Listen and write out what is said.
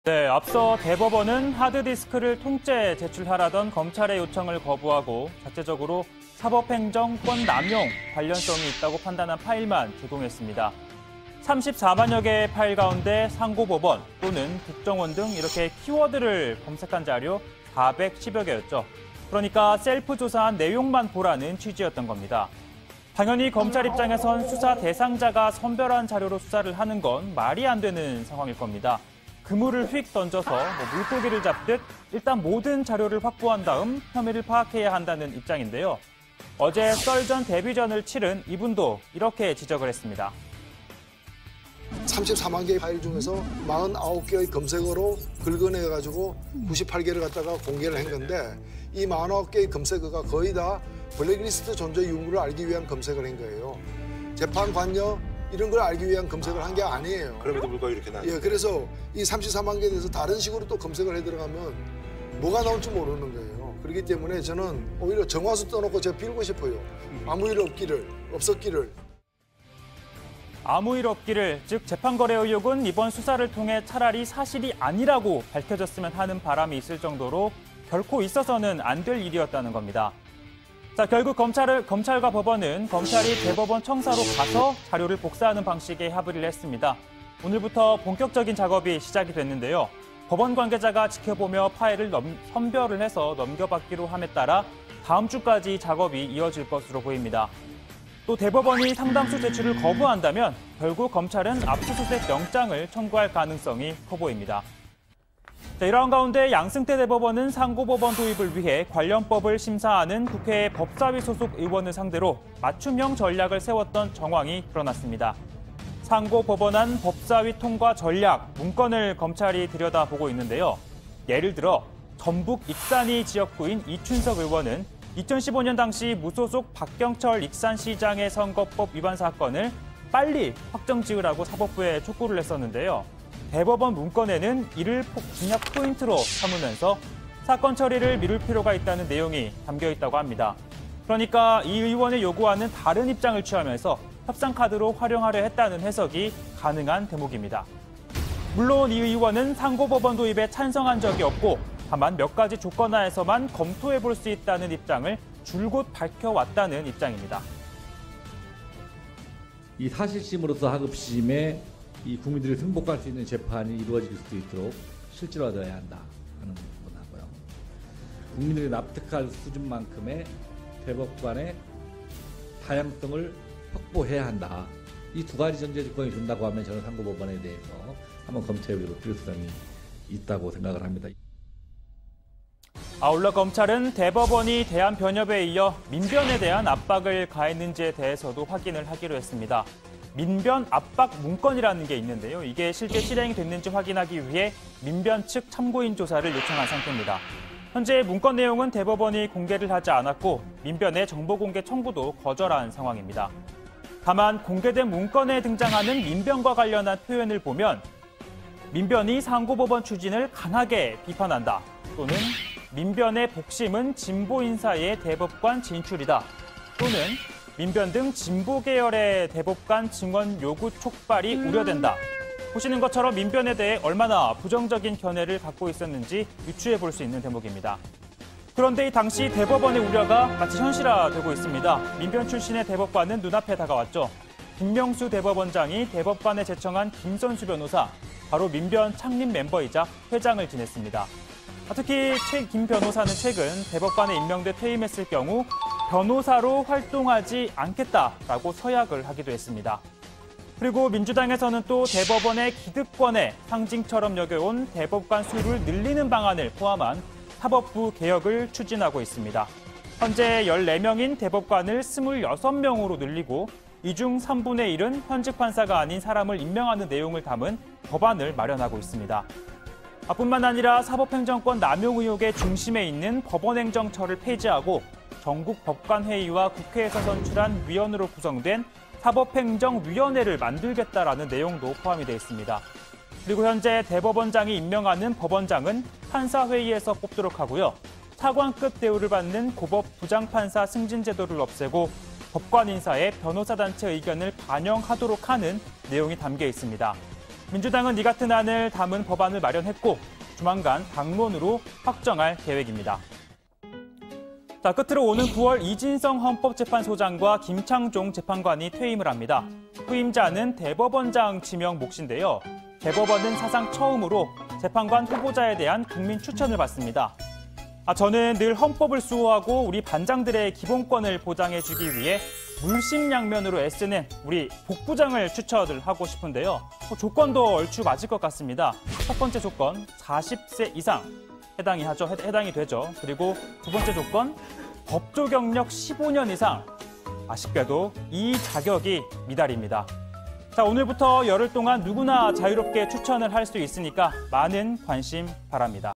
네, 앞서 대법원은 하드디스크를 통째 제출하라던 검찰의 요청을 거부하고 자체적으로 사법행정권 남용 관련성이 있다고 판단한 파일만 제공했습니다. 34만여 개의 파일 가운데 상고법원 또는 국정원 등 이렇게 키워드를 검색한 자료 410여 개였죠. 그러니까 셀프 조사한 내용만 보라는 취지였던 겁니다. 당연히 검찰 입장에선 수사 대상자가 선별한 자료로 수사를 하는 건 말이 안 되는 상황일 겁니다. 그물을 휙 던져서 물고기를 잡듯 일단 모든 자료를 확보한 다음 혐의를 파악해야 한다는 입장인데요. 어제 썰전 데뷔전을 치른 이분도 이렇게 지적을 했습니다. 34만 개의 파일 중에서 49개의 검색어로 긁어내가지고 98개를 갖다가 공개를 한 건데 이 49개의 검색어가 거의 다 블랙리스트 존재 유무를 알기 위한 검색을 한 거예요. 재판 관여 이런 걸 알기 위한 검색을 한 게 아니에요. 그럼에도 불구하고 이렇게 나왔죠. 예, 그래서 이 34만 개에 대해서 다른 식으로 또 검색을 해 들어가면 뭐가 나올지 모르는 거예요. 그렇기 때문에 저는 오히려 정화수 떠놓고 제가 빌고 싶어요. 아무 일 없었기를. 아무 일 없기를, 즉 재판거래 의혹은 이번 수사를 통해 차라리 사실이 아니라고 밝혀졌으면 하는 바람이 있을 정도로 결코 있어서는 안 될 일이었다는 겁니다. 자, 결국 검찰과 법원은 검찰이 대법원 청사로 가서 자료를 복사하는 방식의 합의를 했습니다. 오늘부터 본격적인 작업이 시작이 됐는데요. 법원 관계자가 지켜보며 파일을 선별을 해서 넘겨받기로 함에 따라 다음 주까지 작업이 이어질 것으로 보입니다. 또 대법원이 상당수 제출을 거부한다면 결국 검찰은 압수수색 영장을 청구할 가능성이 커 보입니다. 자, 이러한 가운데 양승태 대법원은 상고법원 도입을 위해 관련법을 심사하는 국회 법사위 소속 의원을 상대로 맞춤형 전략을 세웠던 정황이 드러났습니다. 상고법원안 법사위 통과 전략 문건을 검찰이 들여다보고 있는데요. 예를 들어 전북 익산이 지역구인 이춘석 의원은 2015년 당시 무소속 박경철 익산시장의 선거법 위반 사건을 빨리 확정 지으라고 사법부에 촉구를 했었는데요. 대법원 문건에는 이를 공략 포인트로 삼으면서 사건 처리를 미룰 필요가 있다는 내용이 담겨 있다고 합니다. 그러니까 이 의원의 요구와는 다른 입장을 취하면서 협상 카드로 활용하려 했다는 해석이 가능한 대목입니다. 물론 이 의원은 상고법원 도입에 찬성한 적이 없고 다만 몇 가지 조건하에서만 검토해 볼 수 있다는 입장을 줄곧 밝혀왔다는 입장입니다. 이 사실심으로서 하급심에 이 국민들이 승복할 수 있는 재판이 이루어질 수 있도록 실질화되어야 한다 하는 부분하고요. 국민들이 납득할 수준만큼의 대법관의 다양성을 확보해야 한다. 이 두 가지 전제 조건이 준다고 하면 저는 상고법원에 대해서 한번 검토해볼 필요성이 있다고 생각을 합니다. 아울러 검찰은 대법원이 대한변협에 이어 민변에 대한 압박을 가했는지에 대해서도 확인을 하기로 했습니다. 민변 압박 문건이라는 게 있는데요. 이게 실제 실행이 됐는지 확인하기 위해 민변 측 참고인 조사를 요청한 상태입니다. 현재 문건 내용은 대법원이 공개를 하지 않았고 민변의 정보 공개 청구도 거절한 상황입니다. 다만 공개된 문건에 등장하는 민변과 관련한 표현을 보면 민변이 상고법원 추진을 강하게 비판한다. 또는 민변의 복심은 진보 인사의 대법관 진출이다. 또는 민변 등 진보 계열의 대법관 증언 요구 촉발이 우려된다. 보시는 것처럼 민변에 대해 얼마나 부정적인 견해를 갖고 있었는지 유추해 볼 수 있는 대목입니다. 그런데 이 당시 대법원의 우려가 마치 현실화되고 있습니다. 민변 출신의 대법관은 눈앞에 다가왔죠. 김명수 대법원장이 대법관에 제청한 김선수 변호사, 바로 민변 창립 멤버이자 회장을 지냈습니다. 특히 김 변호사는 최근 대법관에 임명돼 퇴임했을 경우 변호사로 활동하지 않겠다라고 서약을 하기도 했습니다. 그리고 민주당에서는 또 대법원의 기득권의 상징처럼 여겨온 대법관 수를 늘리는 방안을 포함한 사법부 개혁을 추진하고 있습니다. 현재 14명인 대법관을 26명으로 늘리고 이 중 3분의 1은 현직 판사가 아닌 사람을 임명하는 내용을 담은 법안을 마련하고 있습니다. 뿐만 아니라 사법행정권 남용 의혹의 중심에 있는 법원행정처를 폐지하고 전국 법관회의와 국회에서 선출한 위원으로 구성된 사법행정위원회를 만들겠다라는 내용도 포함이 되어 있습니다. 그리고 현재 대법원장이 임명하는 법원장은 판사회의에서 뽑도록 하고요. 차관급 대우를 받는 고법 부장판사 승진제도를 없애고 법관 인사에 변호사단체 의견을 반영하도록 하는 내용이 담겨 있습니다. 민주당은 이 같은 안을 담은 법안을 마련했고 조만간 당론으로 확정할 계획입니다. 자, 끝으로 오는 9월 이진성 헌법재판소장과 김창종 재판관이 퇴임을 합니다. 후임자는 대법원장 지명 몫인데요. 대법원은 사상 처음으로 재판관 후보자에 대한 국민 추천을 받습니다. 저는 늘 헌법을 수호하고 우리 반장들의 기본권을 보장해주기 위해 물심양면으로 애쓰는 우리 복부장을 추천을 하고 싶은데요. 조건도 얼추 맞을 것 같습니다. 첫 번째 조건, 40세 이상 해당이 되죠. 그리고 두 번째 조건, 법조 경력 15년 이상. 아쉽게도 이 자격이 미달입니다. 자, 오늘부터 열흘 동안 누구나 자유롭게 추천을 할 수 있으니까 많은 관심 바랍니다.